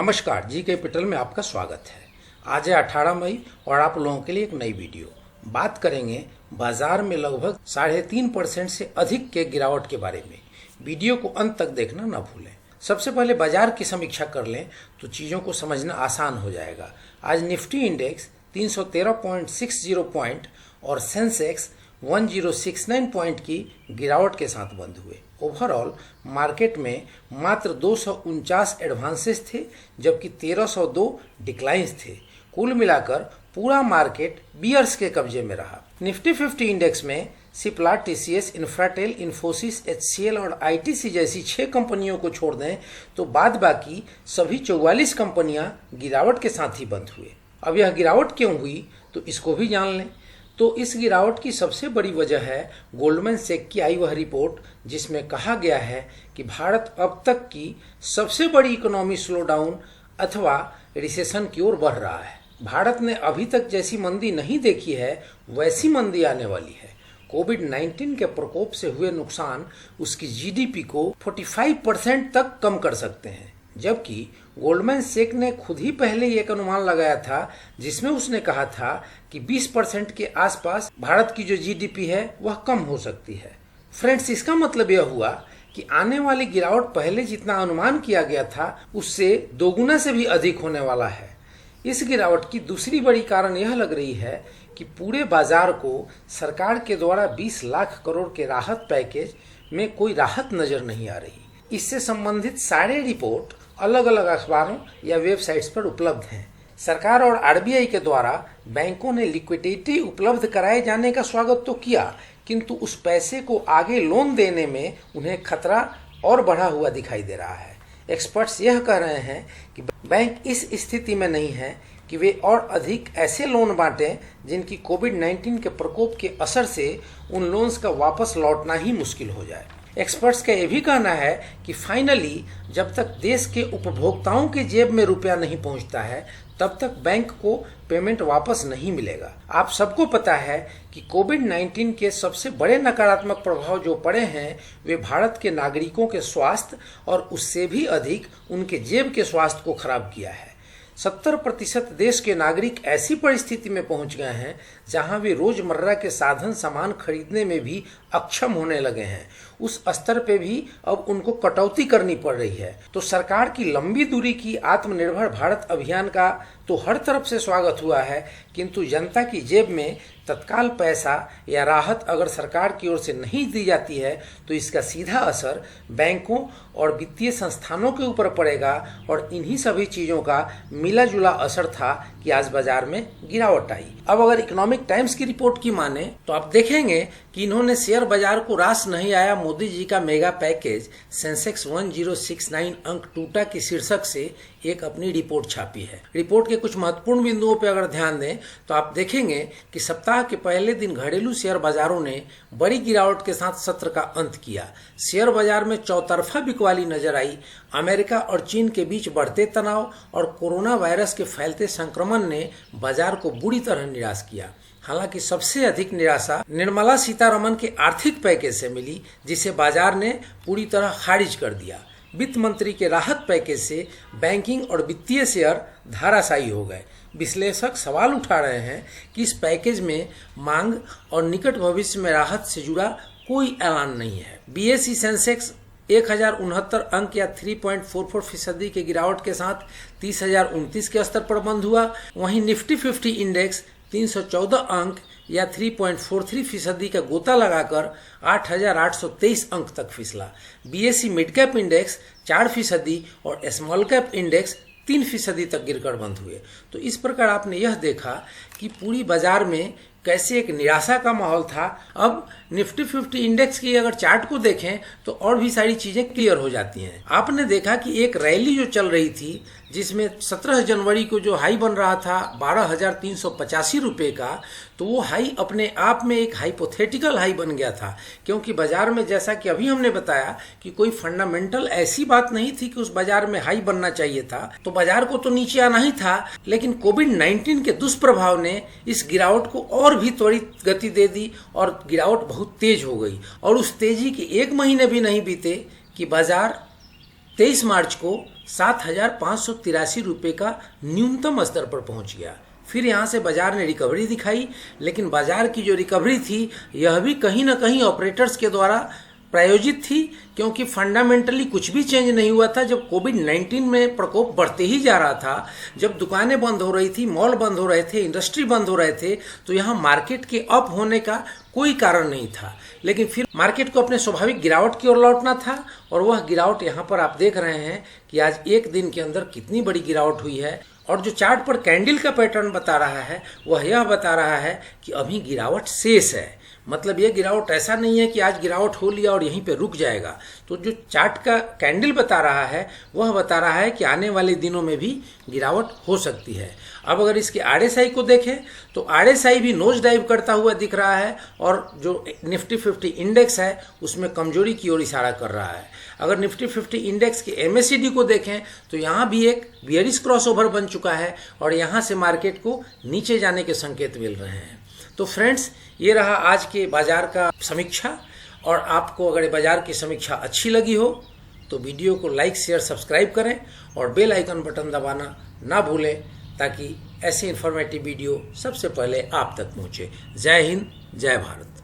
नमस्कार, G capital में आपका स्वागत है। आज है 18 मई और आप लोगों के लिए एक नई वीडियो। बात करेंगे बाजार में लगभग 3.5% से अधिक के गिरावट के बारे में। वीडियो को अंत तक देखना न भूलें। सबसे पहले बाजार की समीक्षा कर लें तो चीज़ों को समझना आसान हो जाएगा। आज निफ्टी इंडेक्स 313.60 पॉइंट और सेंसेक्स 1069 पॉइंट की गिरावट के साथ बंद हुए। ओवरऑल मार्केट में मात्र 249 एडवांसेस थे, जबकि 1302 डिक्लाइंस थे। कुल मिलाकर पूरा मार्केट बियर्स के कब्जे में रहा। निफ्टी 50 इंडेक्स में सिप्ला, टीसीएस, इंफ्राटेल, इन्फोसिस, एचसीएल और आईटीसी जैसी 6 कंपनियों को छोड़ दें तो बाद बाकी सभी 44 कंपनियां गिरावट के साथ ही बंद हुए। अब यह गिरावट क्यों हुई तो इसको भी जान लें। तो इस गिरावट की सबसे बड़ी वजह है गोल्डमैन सैक की आई वह रिपोर्ट, जिसमें कहा गया है कि भारत अब तक की सबसे बड़ी इकोनॉमी स्लोडाउन अथवा रिसेशन की ओर बढ़ रहा है। भारत ने अभी तक जैसी मंदी नहीं देखी है वैसी मंदी आने वाली है। कोविड-19 के प्रकोप से हुए नुकसान उसकी जीडीपी को 45% तक कम कर सकते हैं, जबकि गोल्डमैन सैक ने खुद ही पहले एक अनुमान लगाया था जिसमें उसने कहा था कि 20% के आसपास भारत की जो जीडीपी है वह कम हो सकती है। फ्रेंड्स, इसका मतलब यह हुआ कि आने वाली गिरावट पहले जितना अनुमान किया गया था उससे दोगुना से भी अधिक होने वाला है। इस गिरावट की दूसरी बड़ी कारण यह लग रही है कि पूरे बाजार को सरकार के द्वारा 20 लाख करोड़ के राहत पैकेज में कोई राहत नजर नहीं आ रही। इससे संबंधित सारे रिपोर्ट अलग अलग अखबारों या वेबसाइट्स पर उपलब्ध हैं। सरकार और आरबीआई के द्वारा बैंकों ने लिक्विडिटी उपलब्ध कराए जाने का स्वागत तो किया, किंतु उस पैसे को आगे लोन देने में उन्हें खतरा और बढ़ा हुआ दिखाई दे रहा है। एक्सपर्ट्स यह कह रहे हैं कि बैंक इस स्थिति में नहीं है कि वे और अधिक ऐसे लोन बांटें जिनकी कोविड-19 के प्रकोप के असर से उन लोन्स का वापस लौटना ही मुश्किल हो जाए। एक्सपर्ट्स का यह भी कहना है कि फाइनली जब तक देश के उपभोक्ताओं के जेब में रुपया नहीं पहुंचता है तब तक बैंक को पेमेंट वापस नहीं मिलेगा। आप सबको पता है कि कोविड-19 के सबसे बड़े नकारात्मक प्रभाव जो पड़े हैं वे भारत के नागरिकों के स्वास्थ्य और उससे भी अधिक उनके जेब के स्वास्थ्य को खराब किया है। 70% देश के नागरिक ऐसी परिस्थिति में पहुंच गए हैं जहां वे रोजमर्रा के साधन सामान खरीदने में भी अक्षम होने लगे हैं। उस स्तर पे भी अब उनको कटौती करनी पड़ रही है। तो सरकार की लंबी दूरी की आत्मनिर्भर भारत अभियान का तो हर तरफ से स्वागत हुआ है, किंतु जनता की जेब में तत्काल पैसा या राहत अगर सरकार की ओर से नहीं दी जाती है तो इसका सीधा असर बैंकों और वित्तीय संस्थानों के ऊपर पड़ेगा। और इन्हीं सभी चीज़ों का मिला जुला असर था कि आज बाजार में गिरावट आई। अब अगर इकोनॉमिक टाइम्स की रिपोर्ट की माने तो आप देखेंगे कि इन्होंने शेयर बाजार को रास नहीं आया मोदी जी का मेगा पैकेज, सेंसेक्स 1069 अंक टूटा की शीर्षक से एक अपनी रिपोर्ट छापी है। रिपोर्ट के कुछ महत्वपूर्ण बिंदुओं पर अगर ध्यान दें तो आप देखेंगे कि सप्ताह के पहले दिन घरेलू शेयर बाजारों ने बड़ी गिरावट के साथ सत्र का अंत किया। शेयर बाजार में चौतरफा बिकवाली नजर आई। अमेरिका और चीन के बीच बढ़ते तनाव और कोरोना वायरस के फैलते संक्रमण ने बाजार को बुरी तरह निराश किया। हालांकि सबसे अधिक निराशा निर्मला सीतारमण के आर्थिक पैकेज से मिली, जिसे बाजार ने पूरी तरह खारिज कर दिया। वित्त मंत्री के राहत पैकेज से बैंकिंग और वित्तीय शेयर धाराशायी हो गए। विश्लेषक सवाल उठा रहे हैं कि इस पैकेज में मांग और निकट भविष्य में राहत से जुड़ा कोई ऐलान नहीं है। बीएसई सेंसेक्स 1069 अंक या 3.44% की गिरावट के साथ 30,029 के स्तर पर बंद हुआ। वहीं निफ्टी 50 इंडेक्स 314 अंक या 3.43% का गोता लगाकर 8,823 अंक तक फिसला। बीएसई मिड कैप इंडेक्स 4% और स्मॉल कैप इंडेक्स 3% तक गिरकर बंद हुए। तो इस प्रकार आपने यह देखा कि पूरी बाजार में कैसे एक निराशा का माहौल था। अब निफ्टी 50 इंडेक्स की अगर चार्ट को देखें तो और भी सारी चीजें क्लियर हो जाती हैं। आपने देखा कि एक रैली जो चल रही थी जिसमें 17 जनवरी को जो हाई बन रहा था 12,385 रुपये का, तो वो हाई अपने आप में एक हाइपोथेटिकल हाई बन गया था, क्योंकि बाजार में जैसा कि अभी हमने बताया कि कोई फंडामेंटल ऐसी बात नहीं थी कि उस बाजार में हाई बनना चाहिए था। तो बाजार को तो नीचे आना ही था, लेकिन कोविड-19 के दुष्प्रभाव ने इस गिरावट को और भी त्वरित गति दे दी और गिरावट बहुत तेज हो गई। और उस तेजी के 1 महीने भी नहीं बीते कि बाजार 23 मार्च को 7,583 का न्यूनतम स्तर पर पहुंच गया। फिर यहाँ से बाजार ने रिकवरी दिखाई, लेकिन बाजार की जो रिकवरी थी यह भी कहीं ना कहीं ऑपरेटर्स के द्वारा प्रायोजित थी, क्योंकि फंडामेंटली कुछ भी चेंज नहीं हुआ था। जब कोविड-19 में प्रकोप बढ़ते ही जा रहा था, जब दुकानें बंद हो रही थी, मॉल बंद हो रहे थे, इंडस्ट्री बंद हो रहे थे, तो यहाँ मार्केट के अप होने का कोई कारण नहीं था। लेकिन फिर मार्केट को अपने स्वाभाविक गिरावट की ओर लौटना था, और वह गिरावट यहाँ पर आप देख रहे हैं कि आज एक दिन के अंदर कितनी बड़ी गिरावट हुई है। और जो चार्ट पर कैंडल का पैटर्न बता रहा है वह यह बता रहा है कि अभी गिरावट शेष है। मतलब यह गिरावट ऐसा नहीं है कि आज गिरावट हो लिया और यहीं पे रुक जाएगा। तो जो चार्ट का कैंडल बता रहा है वह बता रहा है कि आने वाले दिनों में भी गिरावट हो सकती है। अब अगर इसके आरएसआई को देखें तो आरएसआई भी नोज डाइव करता हुआ दिख रहा है, और जो निफ्टी 50 इंडेक्स है उसमें कमजोरी की ओर इशारा कर रहा है। अगर निफ्टी 50 इंडेक्स के एमएससीडी को देखें तो यहाँ भी एक बियरिश क्रॉसओवर बन चुका है, और यहाँ से मार्केट को नीचे जाने के संकेत मिल रहे हैं। तो फ्रेंड्स, ये रहा आज के बाजार का समीक्षा। और आपको अगर बाजार की समीक्षा अच्छी लगी हो तो वीडियो को लाइक, शेयर, सब्सक्राइब करें और बेल आइकन बटन दबाना ना भूलें, ताकि ऐसे इन्फॉर्मेटिव वीडियो सबसे पहले आप तक पहुंचे। जय हिंद, जय भारत।